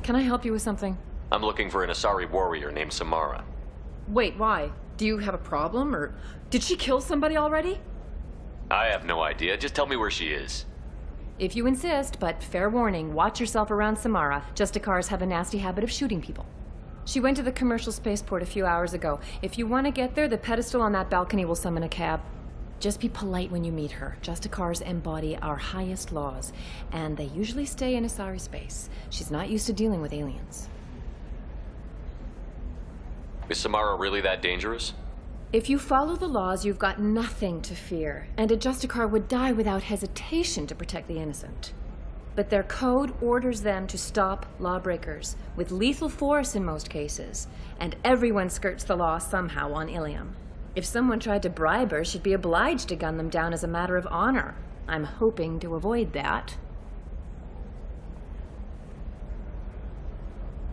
Can I help you with something? I'm looking for an Asari warrior named Samara. Wait, why? Do you have a problem, or did she kill somebody already? I have no idea. Just tell me where she is. If you insist, but fair warning, watch yourself around Samara. Justicars have a nasty habit of shooting people. She went to the commercial spaceport a few hours ago. If you want to get there, the pedestal on that balcony will summon a cab. Just be polite when you meet her. Justicars embody our highest laws, and they usually stay in Asari space. She's not used to dealing with aliens. Is Samara really that dangerous? If you follow the laws, you've got nothing to fear, and a Justicar would die without hesitation to protect the innocent. But their code orders them to stop lawbreakers, with lethal force in most cases, and everyone skirts the law somehow on Illium. If someone tried to bribe her, she'd be obliged to gun them down as a matter of honor. I'm hoping to avoid that.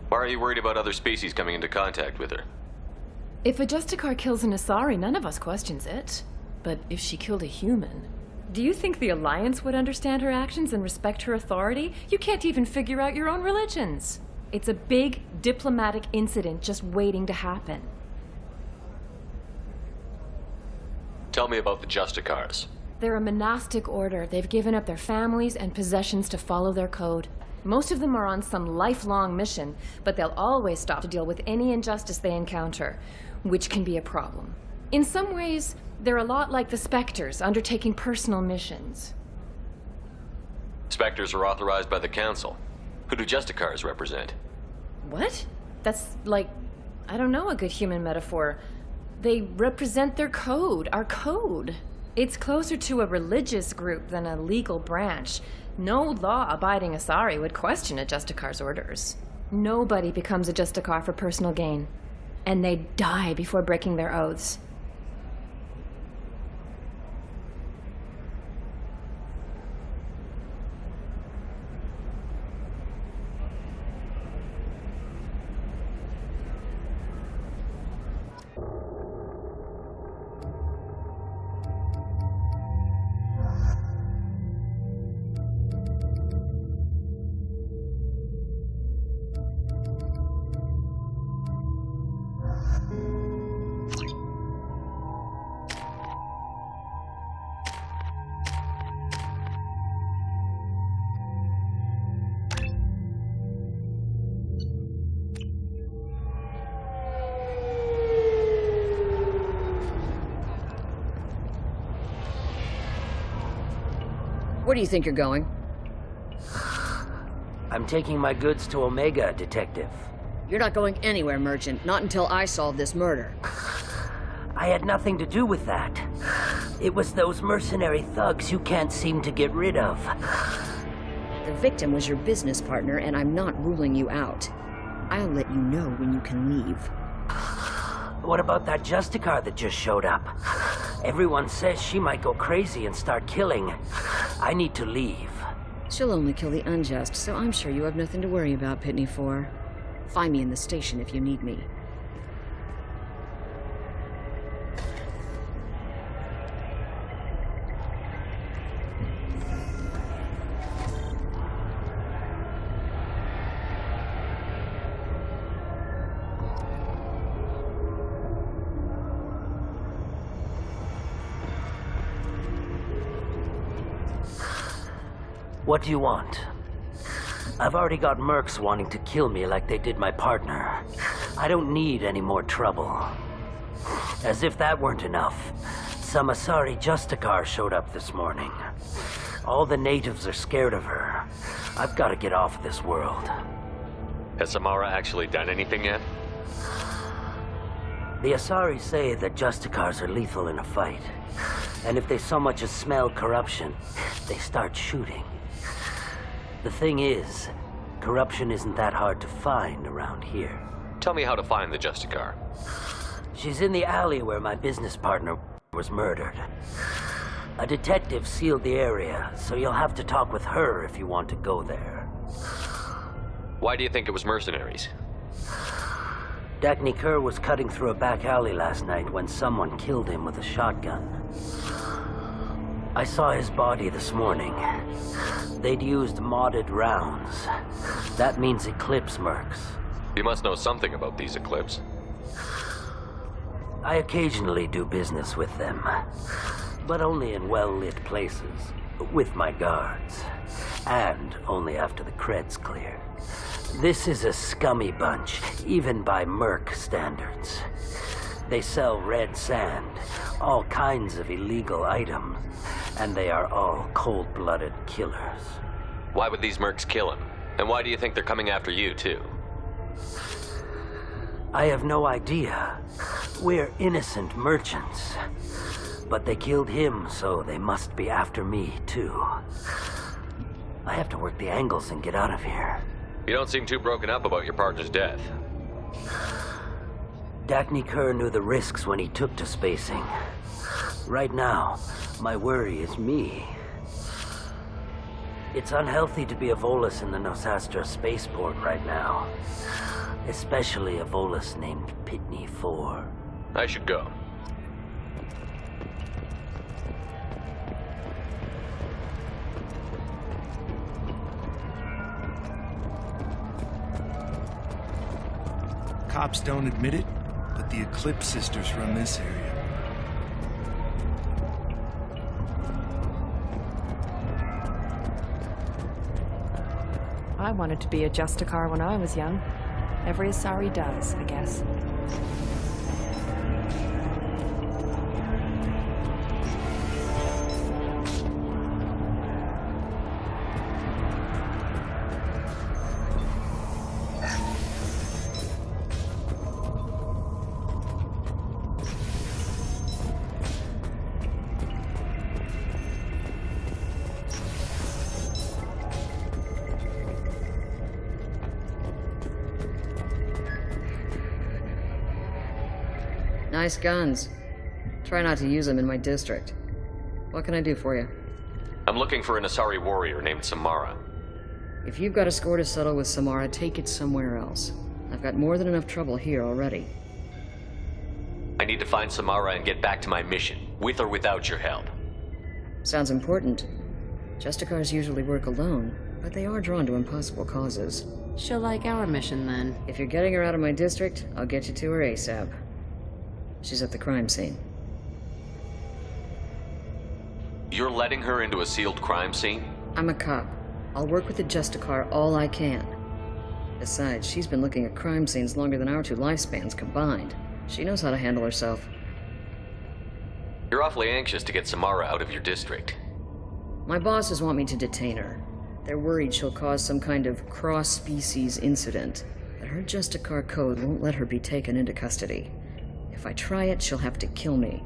Why are you worried about other species coming into contact with her? If a Justicar kills an Asari, none of us questions it. But if she killed a human, do you think the Alliance would understand her actions and respect her authority? You can't even figure out your own religions. It's a big diplomatic incident just waiting to happen. Tell me about the Justicars. They're a monastic order. They've given up their families and possessions to follow their code. Most of them are on some lifelong mission, but they'll always stop to deal with any injustice they encounter, which can be a problem. In some ways, they're a lot like the Spectres, undertaking personal missions. Spectres are authorized by the Council. Who do Justicars represent? What? That's like, I don't know, a good human metaphor. They represent their code, our code. It's closer to a religious group than a legal branch. No law-abiding Asari would question a Justicar's orders. Nobody becomes a Justicar for personal gain. And they die before breaking their oaths. Where do you think you're going? I'm taking my goods to Omega, Detective. You're not going anywhere, Merchant. Not until I solve this murder. I had nothing to do with that. It was those mercenary thugs you can't seem to get rid of. The victim was your business partner, and I'm not ruling you out. I'll let you know when you can leave. What about that Justicar that just showed up? Everyone says she might go crazy and start killing. I need to leave. She'll only kill the unjust, so I'm sure you have nothing to worry about, Pitney 4. Find me in the station if you need me. What do you want? I've already got mercs wanting to kill me like they did my partner. I don't need any more trouble. As if that weren't enough, some Asari Justicar showed up this morning. All the natives are scared of her. I've got to get off this world. Has Samara actually done anything yet? The Asari say that Justicars are lethal in a fight. And if they so much as smell corruption, they start shooting. The thing is, corruption isn't that hard to find around here. Tell me how to find the Justicar. She's in the alley where my business partner was murdered. A detective sealed the area, so you'll have to talk with her if you want to go there. Why do you think it was mercenaries? Dagny Kerr was cutting through a back alley last night when someone killed him with a shotgun. I saw his body this morning. They'd used modded rounds. That means Eclipse mercs. You must know something about these Eclipse. I occasionally do business with them, but only in well-lit places, with my guards, and only after the cred's clear. This is a scummy bunch, even by merc standards. They sell red sand, all kinds of illegal items, and they are all cold-blooded killers. Why would these mercs kill him? And why do you think they're coming after you, too? I have no idea. We're innocent merchants. But they killed him, so they must be after me, too. I have to work the angles and get out of here. You don't seem too broken up about your partner's death. Dacne Kerr knew the risks when he took to spacing. Right now, my worry is me. It's unhealthy to be a Volus in the Nosastra spaceport right now. Especially a Volus named Pitney 4. I should go. Cops don't admit it, but the Eclipse sisters run this area. I wanted to be a Justicar when I was young. Every asari does, I guess. Nice guns. Try not to use them in my district. What can I do for you? I'm looking for an Asari warrior named Samara. If you've got a score to settle with Samara, take it somewhere else. I've got more than enough trouble here already. I need to find Samara and get back to my mission, with or without your help. Sounds important. Justicars usually work alone, but they are drawn to impossible causes. She'll like our mission, then. If you're getting her out of my district, I'll get you to her ASAP. She's at the crime scene. You're letting her into a sealed crime scene? I'm a cop. I'll work with the Justicar all I can. Besides, she's been looking at crime scenes longer than our two lifespans combined. She knows how to handle herself. You're awfully anxious to get Samara out of your district. My bosses want me to detain her. They're worried she'll cause some kind of cross-species incident, but her Justicar code won't let her be taken into custody. If I try it, she'll have to kill me.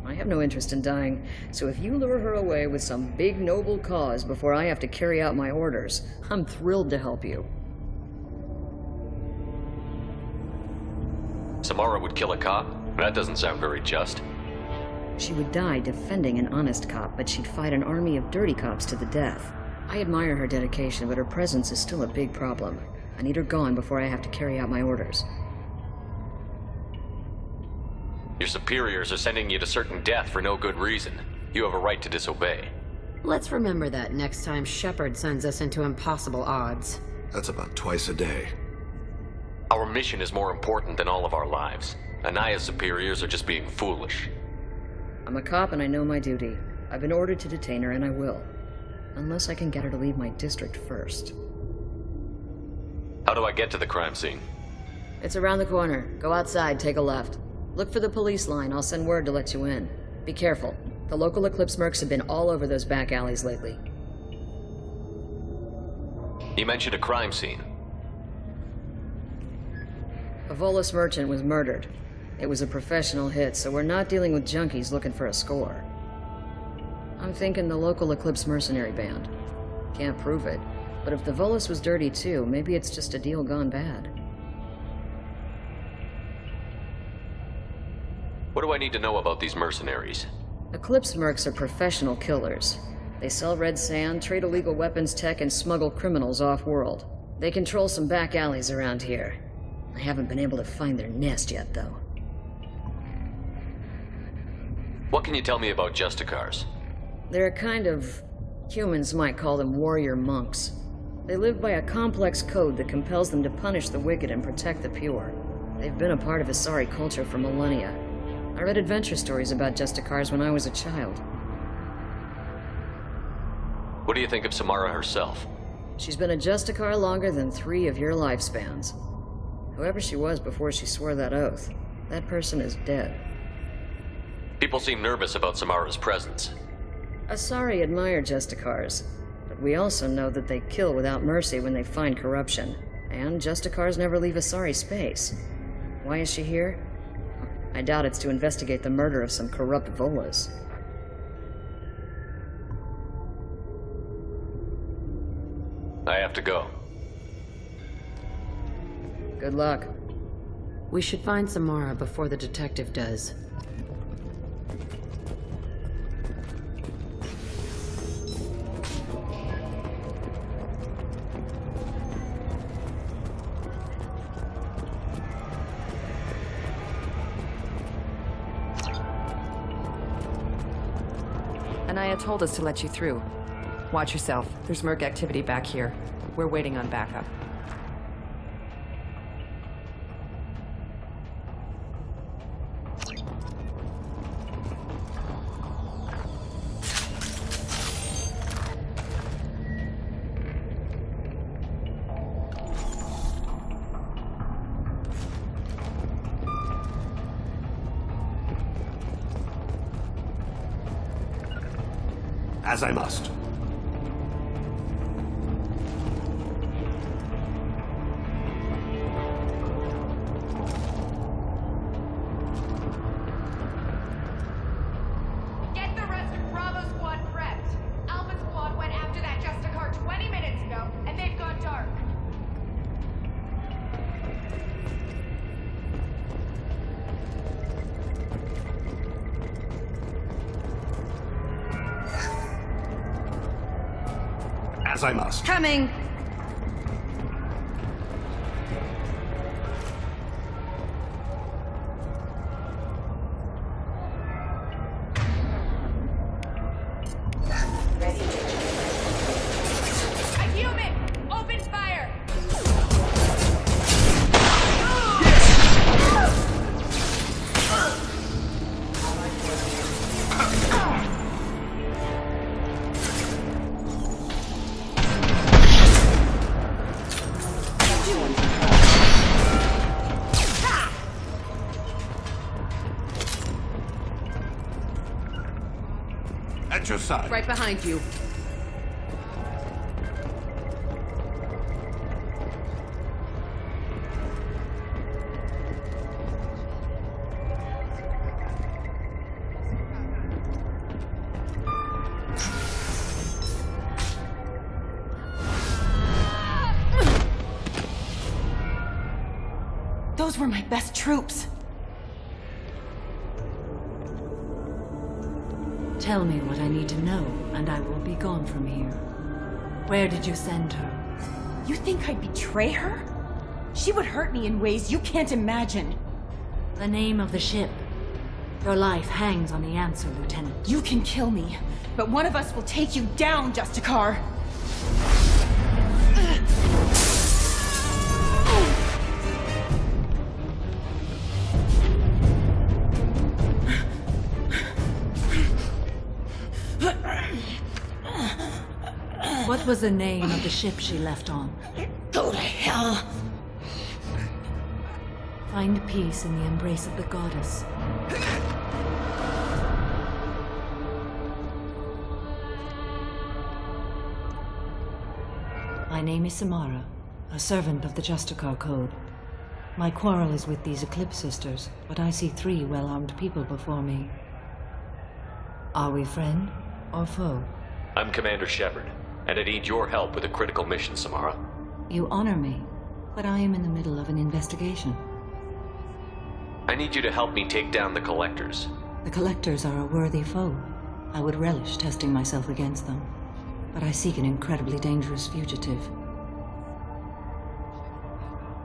I have no interest in dying, so if you lure her away with some big noble cause before I have to carry out my orders, I'm thrilled to help you. Samara would kill a cop? That doesn't sound very just. She would die defending an honest cop, but she'd fight an army of dirty cops to the death. I admire her dedication, but her presence is still a big problem. I need her gone before I have to carry out my orders. Your superiors are sending you to certain death for no good reason. You have a right to disobey. Let's remember that next time Shepard sends us into impossible odds. That's about twice a day. Our mission is more important than all of our lives. Anaya's superiors are just being foolish. I'm a cop and I know my duty. I've been ordered to detain her and I will. Unless I can get her to leave my district first. How do I get to the crime scene? It's around the corner. Go outside, take a left. Look for the police line. I'll send word to let you in. Be careful. The local Eclipse mercs have been all over those back alleys lately. You mentioned a crime scene. A Volus merchant was murdered. It was a professional hit, so we're not dealing with junkies looking for a score. I'm thinking the local Eclipse mercenary band. Can't prove it, but if the Volus was dirty too, maybe it's just a deal gone bad. What do I need to know about these mercenaries? Eclipse mercs are professional killers. They sell red sand, trade illegal weapons tech, and smuggle criminals off-world. They control some back alleys around here. I haven't been able to find their nest yet, though. What can you tell me about Justicars? They're a kind of... humans might call them warrior monks. They live by a complex code that compels them to punish the wicked and protect the pure. They've been a part of Asari culture for millennia. I read adventure stories about Justicars when I was a child. What do you think of Samara herself? She's been a Justicar longer than 3 of your lifespans. Whoever she was before she swore that oath, that person is dead. People seem nervous about Samara's presence. Asari admire Justicars, but we also know that they kill without mercy when they find corruption, and Justicars never leave Asari space. Why is she here? I doubt it's to investigate the murder of some corrupt Volas. I have to go. Good luck. We should find Samara before the detective does. Anaya told us to let you through. Watch yourself. There's Merc activity back here. We're waiting on backup. As I must. Get the rest of Bravo Squad prepped. Alpha Squad went after that Justicar 20 minutes ago, and they've gone dark. As I must. Coming! A human! Open fire! At your side. Right behind you. Those were my best troops. Tell me what I need to know, and I will be gone from here. Where did you send her? You think I'd betray her? She would hurt me in ways you can't imagine. The name of the ship. Your life hangs on the answer, Lieutenant. You can kill me, but one of us will take you down, Justicar. What was the name of the ship she left on? Go to hell. Find peace in the embrace of the goddess. My name is Samara, a servant of the Justicar Code. My quarrel is with these Eclipse Sisters, but I see 3 well-armed people before me. Are we friend or foe? I'm Commander Shepard, and I need your help with a critical mission, Samara. You honor me, but I am in the middle of an investigation. I need you to help me take down the Collectors. The Collectors are a worthy foe. I would relish testing myself against them, but I seek an incredibly dangerous fugitive.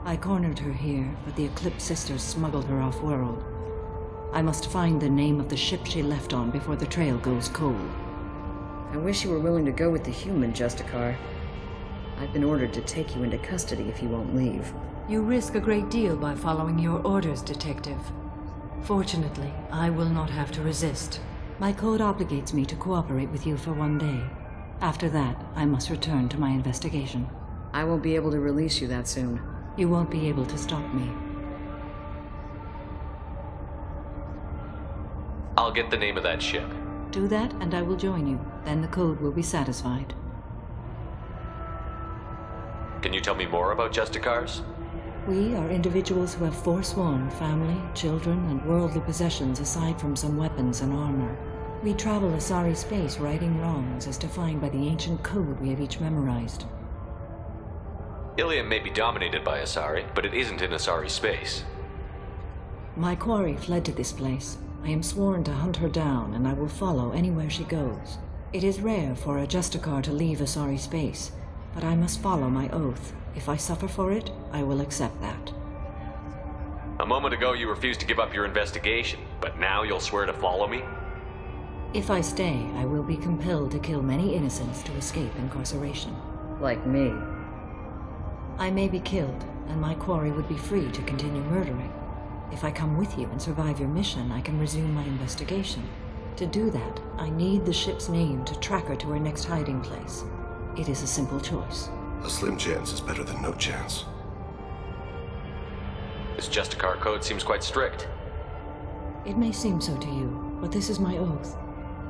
I cornered her here, but the Eclipse Sisters smuggled her off-world. I must find the name of the ship she left on before the trail goes cold. I wish you were willing to go with the human, Justicar. I've been ordered to take you into custody if you won't leave. You risk a great deal by following your orders, Detective. Fortunately, I will not have to resist. My code obligates me to cooperate with you for 1 day. After that, I must return to my investigation. I won't be able to release you that soon. You won't be able to stop me. I'll get the name of that ship. Do that, and I will join you. Then the code will be satisfied. Can you tell me more about Justicars? We are individuals who have forsworn family, children, and worldly possessions aside from some weapons and armor. We travel Asari space righting wrongs as defined by the ancient code we have each memorized. Illium may be dominated by Asari, but it isn't in Asari space. My quarry fled to this place. I am sworn to hunt her down, and I will follow anywhere she goes. It is rare for a Justicar to leave Asari space, but I must follow my oath. If I suffer for it, I will accept that. A moment ago you refused to give up your investigation, but now you'll swear to follow me? If I stay, I will be compelled to kill many innocents to escape incarceration. Like me. I may be killed, and my quarry would be free to continue murdering. If I come with you and survive your mission, I can resume my investigation. To do that, I need the ship's name to track her to her next hiding place. It is a simple choice. A slim chance is better than no chance. This Justicar code seems quite strict. It may seem so to you, but this is my oath.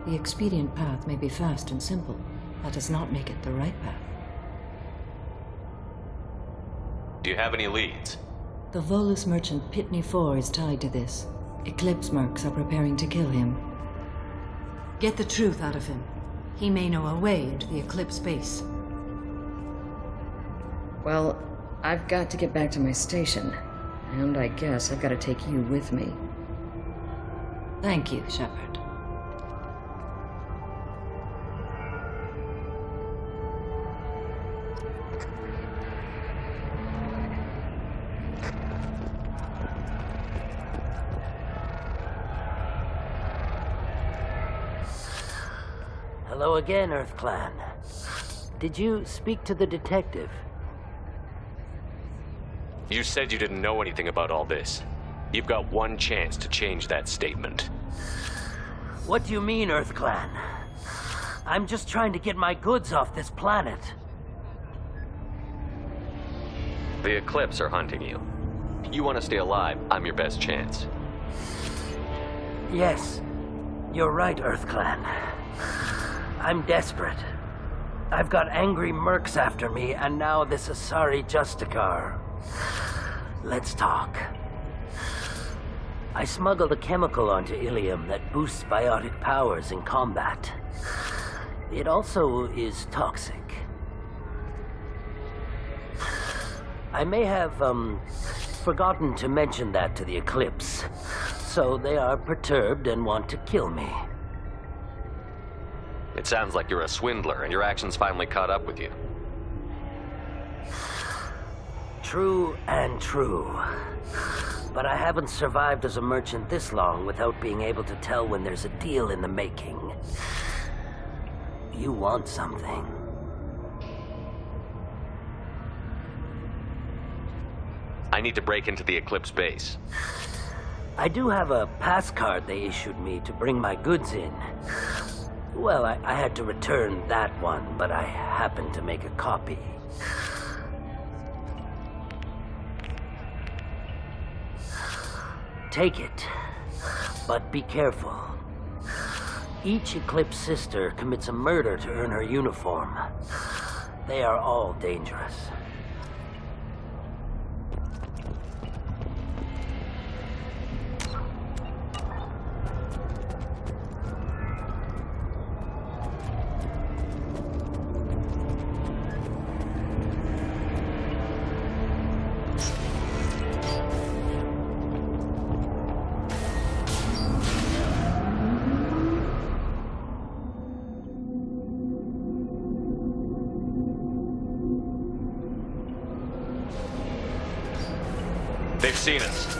The expedient path may be fast and simple. That does not make it the right path. Do you have any leads? The Volus merchant Pitney 4 is tied to this. Eclipse mercs are preparing to kill him. Get the truth out of him. He may know a way into the Eclipse base. Well, I've got to get back to my station. And I guess I've got to take you with me. Thank you, Shepard. Hello again, Earth Clan. Did you speak to the detective? You said you didn't know anything about all this. You've got one chance to change that statement. What do you mean, Earth Clan? I'm just trying to get my goods off this planet. The Eclipse are hunting you. You want to stay alive, I'm your best chance. Yes, you're right, Earth Clan. I'm desperate. I've got angry mercs after me, and now this Asari Justicar. Let's talk. I smuggled a chemical onto Illium that boosts biotic powers in combat. It also is toxic. I may have, forgotten to mention that to the Eclipse, so they are perturbed and want to kill me. It sounds like you're a swindler, and your actions finally caught up with you. True and true. But I haven't survived as a merchant this long without being able to tell when there's a deal in the making. You want something. I need to break into the Eclipse base. I do have a pass card they issued me to bring my goods in. Well, I had to return that one, but I happened to make a copy. Take it, but be careful. Each Eclipse sister commits a murder to earn her uniform. They are all dangerous. They've seen us.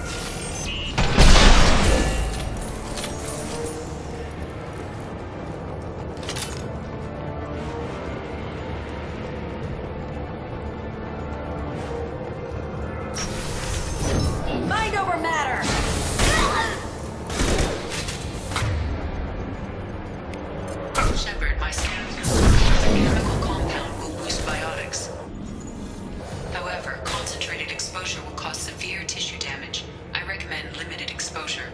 Shepard, my scans confirm the chemical compound will boost biotics. However, concentrated exposure will cause severe tissue damage. I recommend limited exposure.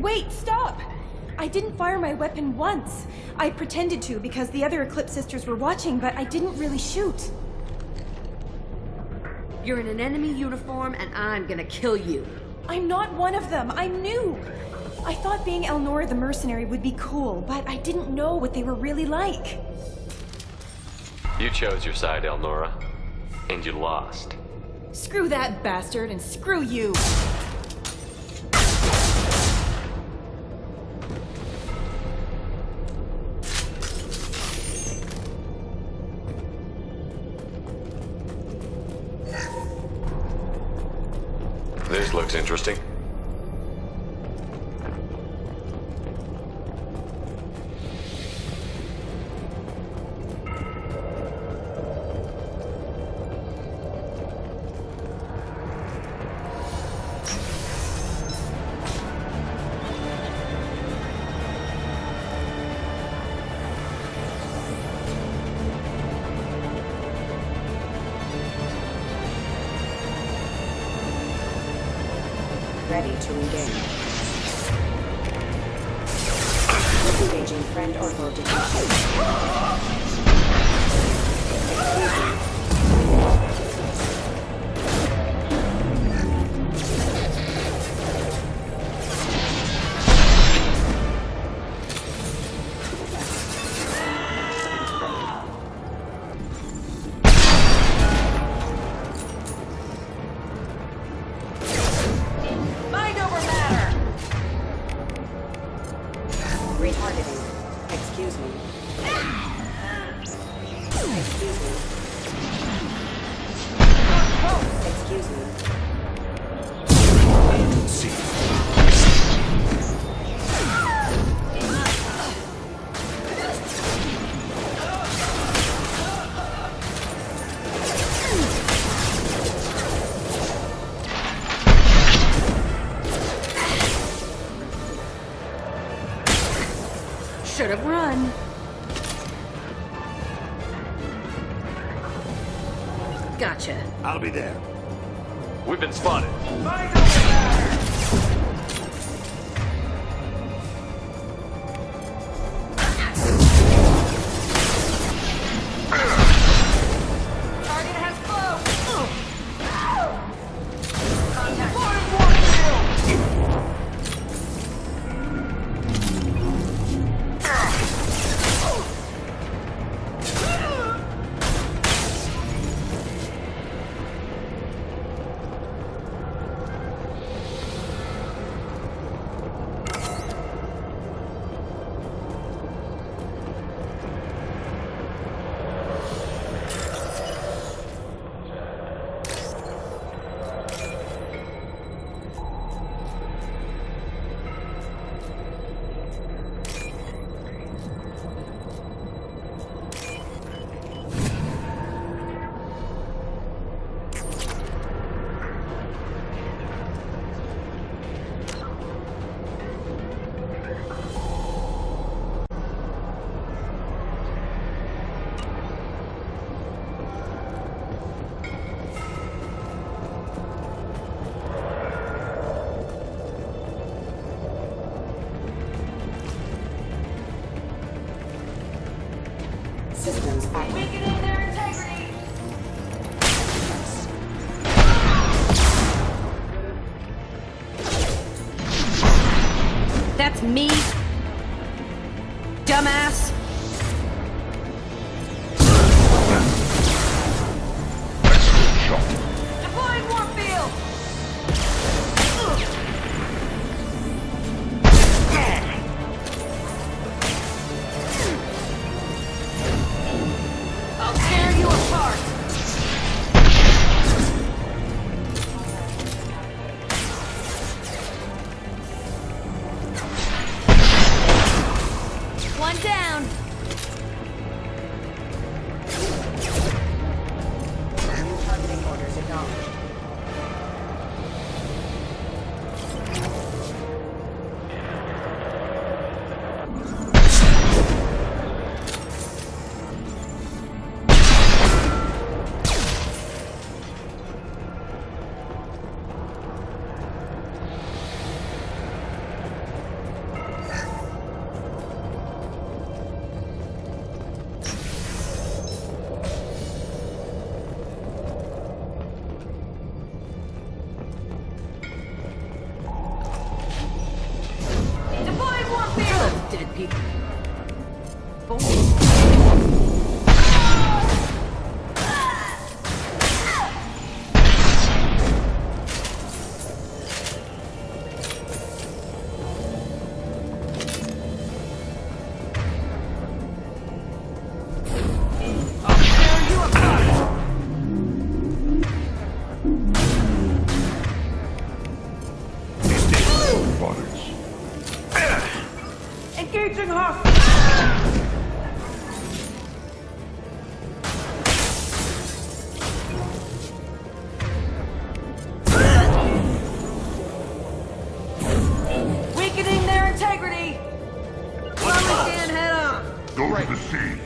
Wait, stop! I didn't fire my weapon once. I pretended to because the other Eclipse sisters were watching, but I didn't really shoot. You're in an enemy uniform, and I'm gonna kill you. I'm not one of them. I'm new. I thought being Elnora the mercenary would be cool, but I didn't know what they were really like. You chose your side, Elnora, and you lost. Screw that bastard, and screw you! This looks interesting. Ready to engage. Engaging friend or foe detection. Should have run. Gotcha. I'll be there. We've been spotted. Systems active. Weakening their integrity. That's me, dumbass. Deploying warp field. I'll tear you apart. One down. New targeting orders acknowledged. Deploying warp field. Dead people. I'll tear you apart. Engaging hostile. Weakening their integrity. Why we stand head on? Go to the sea.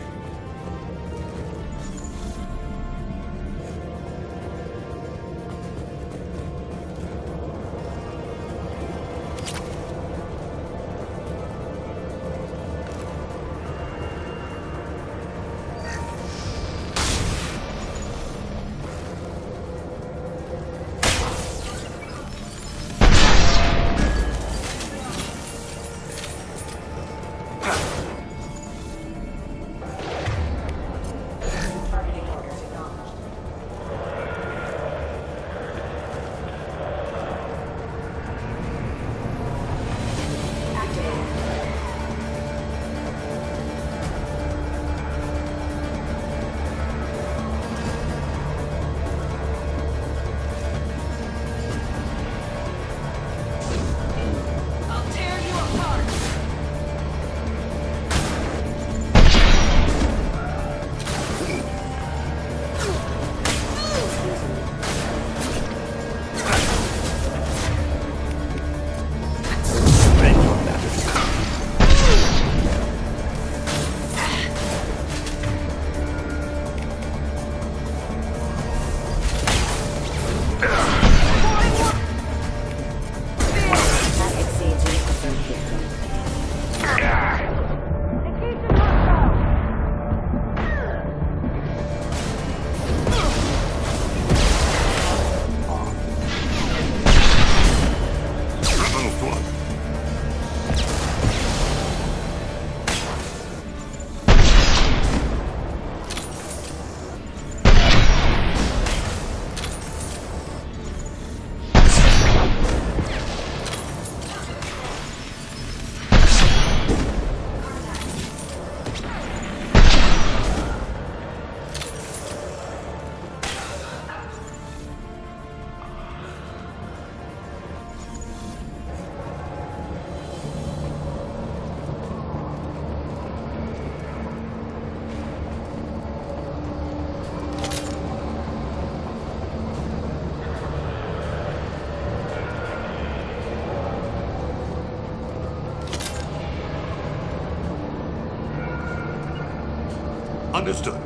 Understood.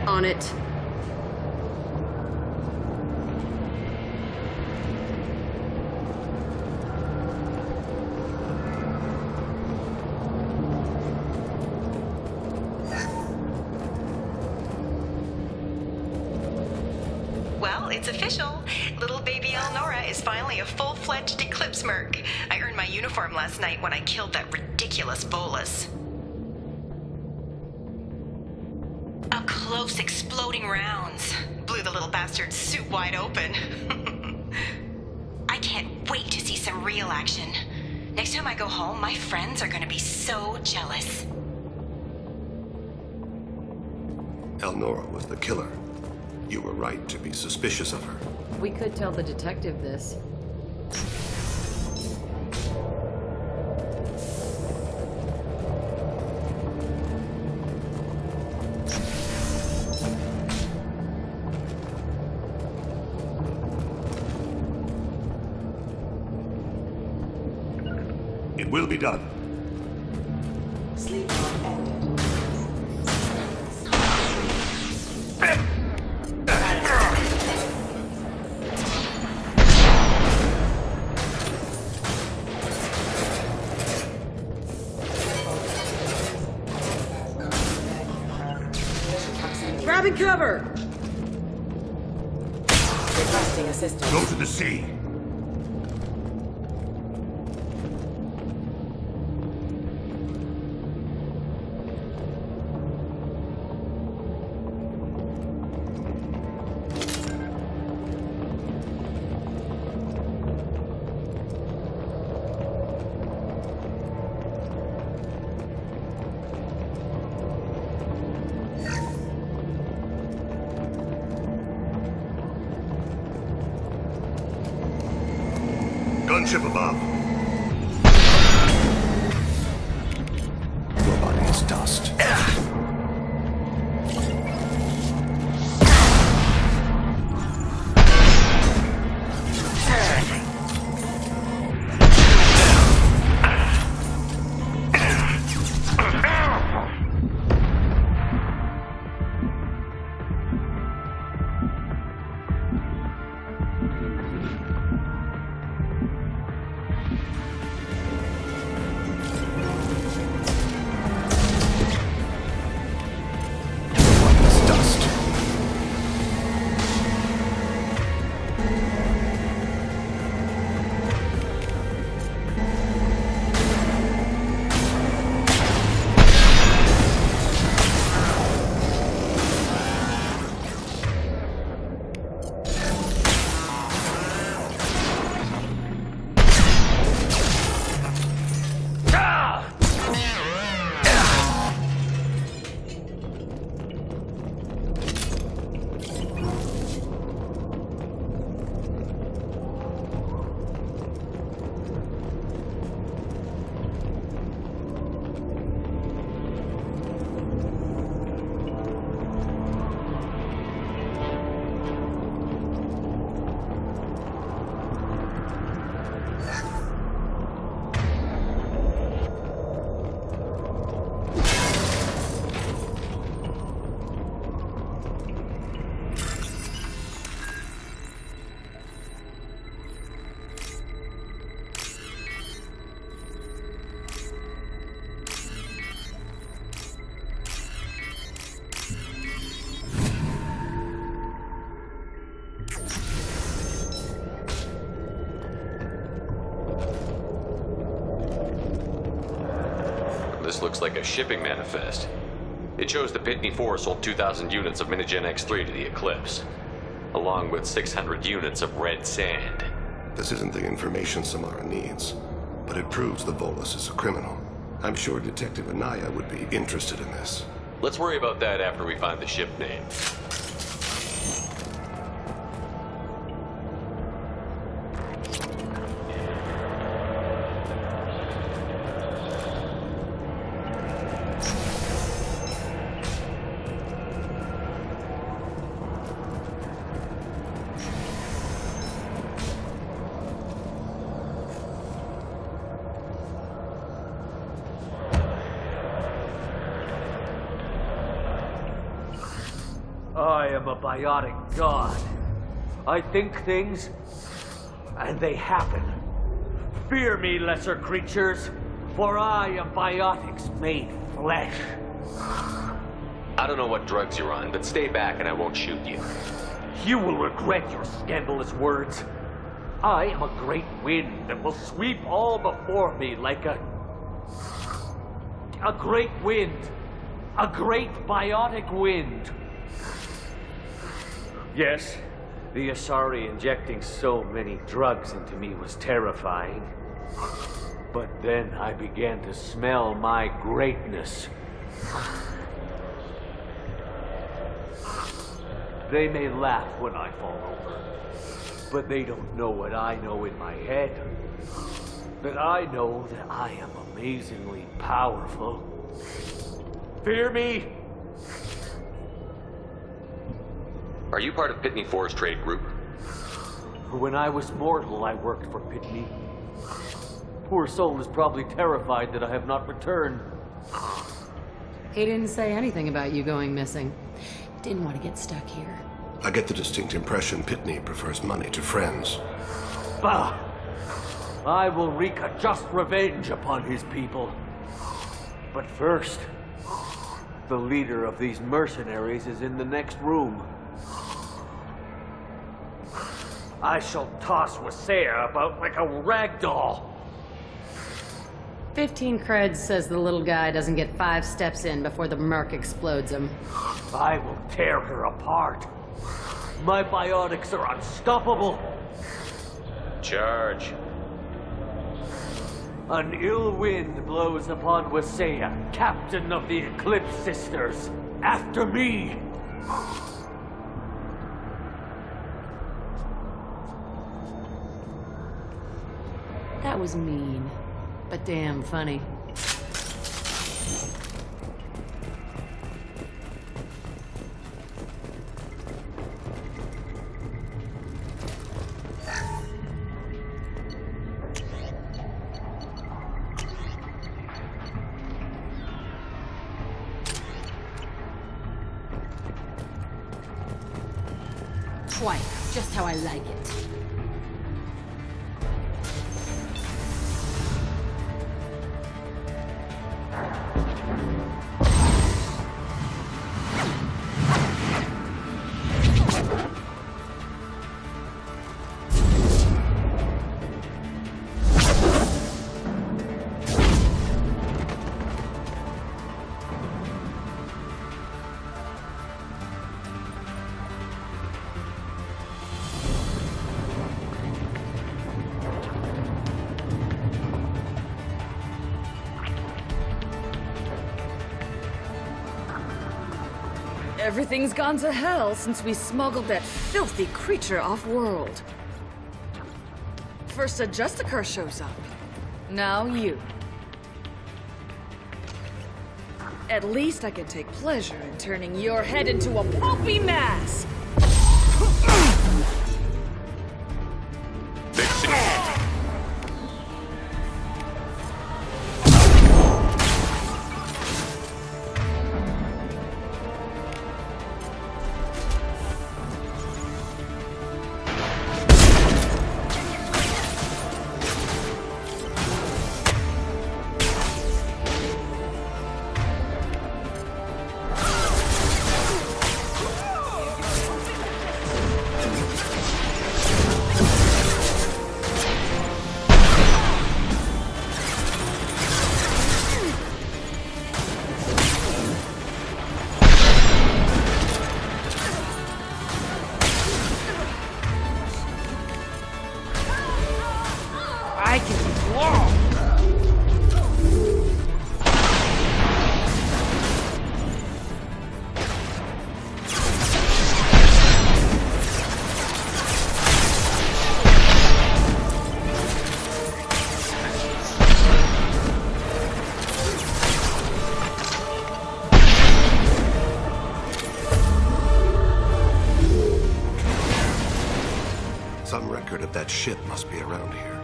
On it. Well, it's official. Little baby Elnora is finally a full-fledged Eclipse merc. I earned my uniform last night when I killed that ridiculous bolus. Up close, exploding rounds. Blew the little bastard's suit wide open. I can't wait to see some real action. Next time I go home, my friends are gonna be so jealous. Elnora was the killer. You were right to be suspicious of her. We could tell the detective this. It will be done. Sleep mode ended. Grabbing cover! Requesting assistance. Go to the sea. Gunship above. Your body is dust. This looks like a shipping manifest. It shows the Pitney 4 sold 2,000 units of Minigen X3 to the Eclipse, along with 600 units of red sand. This isn't the information Samara needs, but it proves the Volus is a criminal. I'm sure Detective Anaya would be interested in this. Let's worry about that after we find the ship name. am a biotic god. I think things, and they happen. Fear me, lesser creatures, for I am biotics made flesh. I don't know what drugs you're on, but stay back and I won't shoot you. You will regret your scandalous words. I am a great wind that will sweep all before me like a great wind. A great biotic wind. Yes, the Asari injecting so many drugs into me was terrifying. But then I began to smell my greatness. They may laugh when I fall over, but they don't know what I know in my head. That I know that I am amazingly powerful. Fear me? Are you part of Pitney 4's trade group? When I was mortal, I worked for Pitney. Poor soul is probably terrified that I have not returned. He didn't say anything about you going missing. Didn't want to get stuck here. I get the distinct impression Pitney prefers money to friends. Bah! I will wreak a just revenge upon his people. But first, the leader of these mercenaries is in the next room. I shall toss Wasea about like a rag doll. 15 creds says the little guy doesn't get 5 steps in before the merc explodes him. I will tear her apart. My biotics are unstoppable. Charge. An ill wind blows upon Wasea, captain of the Eclipse Sisters. After me! That was mean, but damn funny. Twice, just how I like it. Everything's gone to hell since we smuggled that filthy creature off-world. First a Justicar shows up. Now you. At least I can take pleasure in turning your head into a pulpy mass! Some record of that ship must be around here.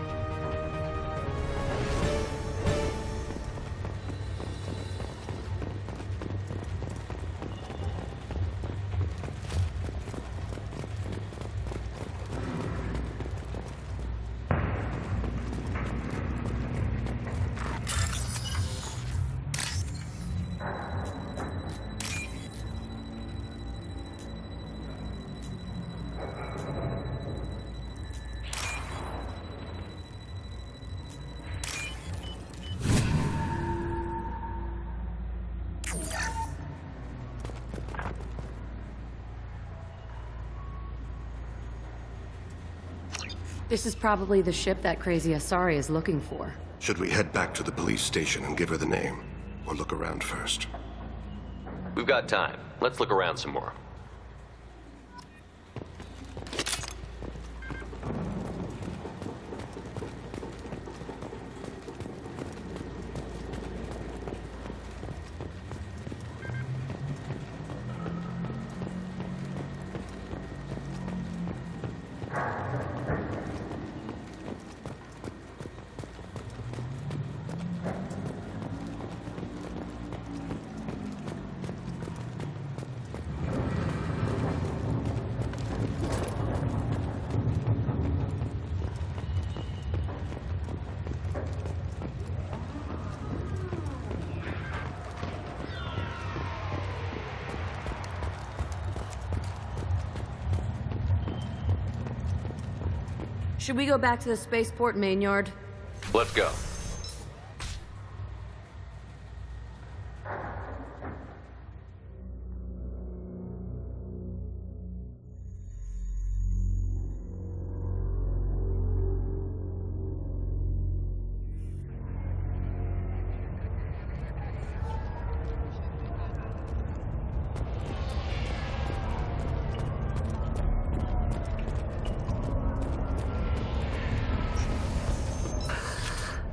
This is probably the ship that crazy Asari is looking for. Should we head back to the police station and give her the name? Or look around first? We've got time. Let's look around some more. Should we go back to the spaceport main yard? Let's go.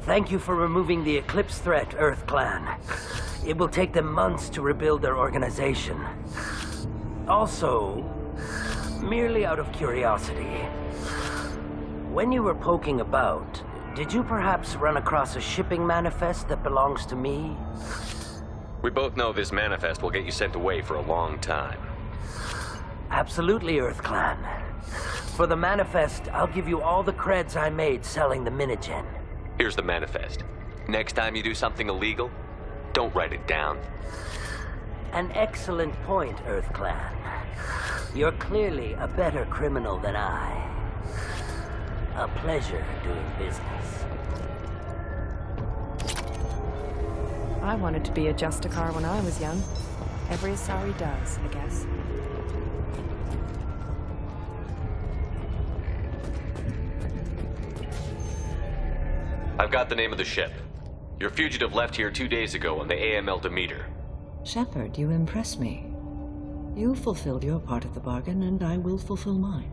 Thank you for removing the Eclipse threat, Earth Clan. It will take them months to rebuild their organization. Also, merely out of curiosity, when you were poking about, did you perhaps run across a shipping manifest that belongs to me? We both know this manifest will get you sent away for a long time. Absolutely, Earth Clan. For the manifest, I'll give you all the creds I made selling the Minigen. Here's the manifest. Next time you do something illegal, don't write it down. An excellent point, Earth Clan. You're clearly a better criminal than I. A pleasure doing business. I wanted to be a Justicar when I was young. Every Asari does, I guess. I've got the name of the ship. Your fugitive left here 2 days ago on the AML Demeter. Shepard, you impress me. You fulfilled your part of the bargain, and I will fulfill mine.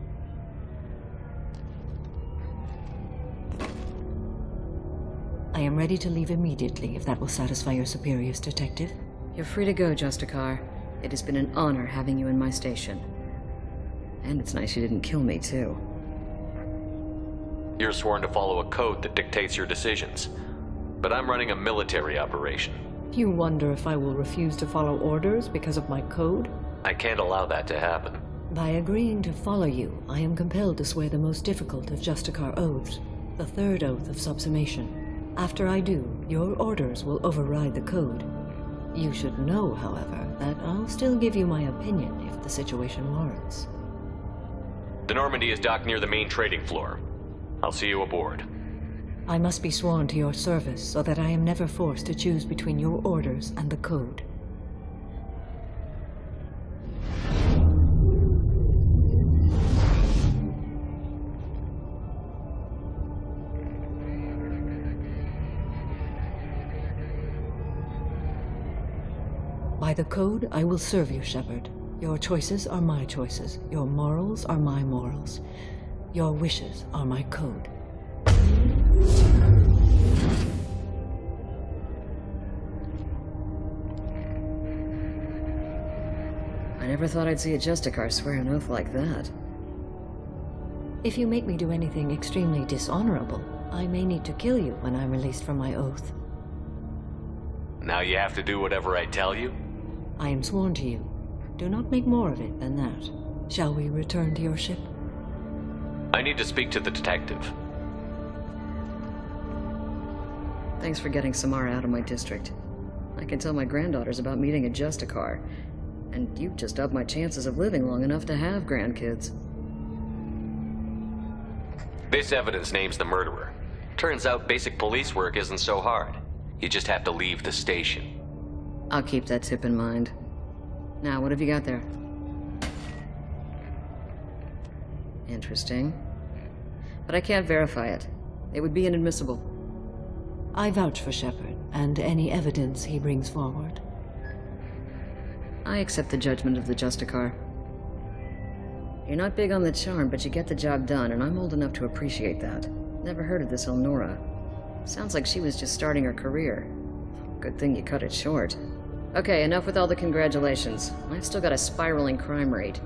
I am ready to leave immediately, if that will satisfy your superiors, Detective. You're free to go, Justicar. It has been an honor having you in my station. And it's nice you didn't kill me, too. You're sworn to follow a code that dictates your decisions. But I'm running a military operation. You wonder if I will refuse to follow orders because of my code? I can't allow that to happen. By agreeing to follow you, I am compelled to swear the most difficult of Justicar oaths, the third oath of subsumation. After I do, your orders will override the code. You should know, however, that I'll still give you my opinion if the situation warrants. The Normandy is docked near the main trading floor. I'll see you aboard. I must be sworn to your service so that I am never forced to choose between your orders and the code. By the code, I will serve you, Shepard. Your choices are my choices. Your morals are my morals. Your wishes are my code. I never thought I'd see a Justicar swear an oath like that. If you make me do anything extremely dishonorable, I may need to kill you when I'm released from my oath. Now you have to do whatever I tell you? I am sworn to you. Do not make more of it than that. Shall we return to your ship? I need to speak to the detective. Thanks for getting Samara out of my district. I can tell my granddaughters about meeting a Justicar, and you've just upped my chances of living long enough to have grandkids. This evidence names the murderer. Turns out basic police work isn't so hard. You just have to leave the station. I'll keep that tip in mind. Now, what have you got there? Interesting. but I can't verify it. It would be inadmissible. I vouch for Shepard and any evidence he brings forward. I accept the judgment of the Justicar. You're not big on the charm, but you get the job done, and I'm old enough to appreciate that. Never heard of this Elnora. Sounds like she was just starting her career. Good thing you cut it short. Okay, enough with all the congratulations. I've still got a spiraling crime rate.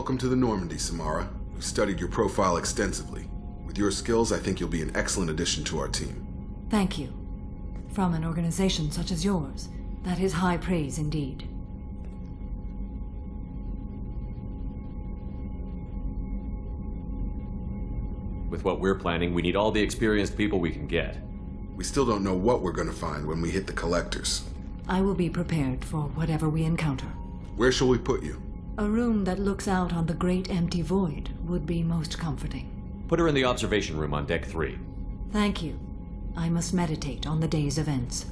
Welcome to the Normandy, Samara. We've studied your profile extensively. With your skills, I think you'll be an excellent addition to our team. Thank you. From an organization such as yours, that is high praise indeed. With what we're planning, we need all the experienced people we can get. We still don't know what we're going to find when we hit the collectors. I will be prepared for whatever we encounter. Where shall we put you? A room that looks out on the great empty void would be most comforting. Put her in the observation room on Deck 3. Thank you. I must meditate on the day's events.